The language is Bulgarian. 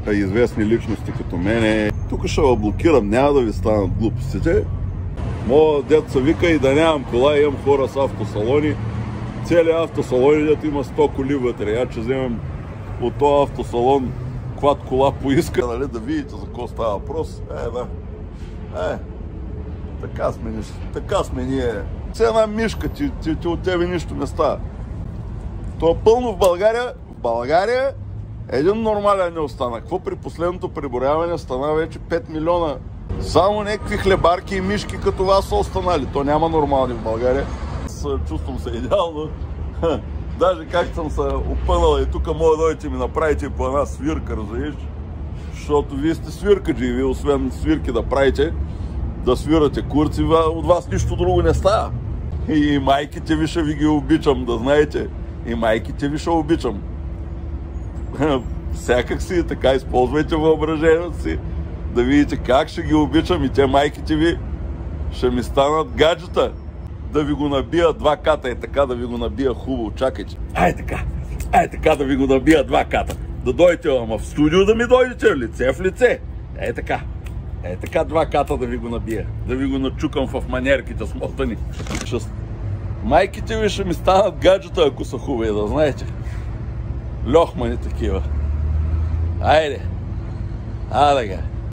известни личности като мене. Тук ще ва блокирам, няма да ви станат глупостите. Моя дед се вика и да нямам кола, имам хора с автосалони. Целият автосалон дето има 100 коли вътре. Я че вземем от този автосалон каквато кола поиска, нали, да видите за какво става въпрос. Така сме ние. Все една мишка, ти от тебе нищо не става. То е пълно в България. В България един нормален не остана. Какво при последното преброяване стана вече 5 милиона. Само някакви хлебарки и мишки като вас са останали. То няма нормални в България. Чувствам се идеално. Даже как съм се опънал и тук мога да дойдете ми направите по една свирка, разбираш? Защото вие сте свиркаджи и вие освен свирки да правите, да свирате курци, от вас нищо друго не става. И майките ви ще ви ги обичам, да знаете. И майките ви ще обичам. Всякак си, така използвайте въображението си, да видите как ще ги обичам и те майките ви ще ми станат гаджета. Да ви го набия 2 ката, така да ви го набия хубаво, чакайте. Така да ви го набия 2 ката. Да дойдете, ама в студио да ми дойдете, лице в лице. Така 2 ката да ви го набия. Да ви го начукам в манерките смотани. Майките ви ще ми станат гаджета, ако са хубави, да знаете. Льохмани такива. Айде. Ада га.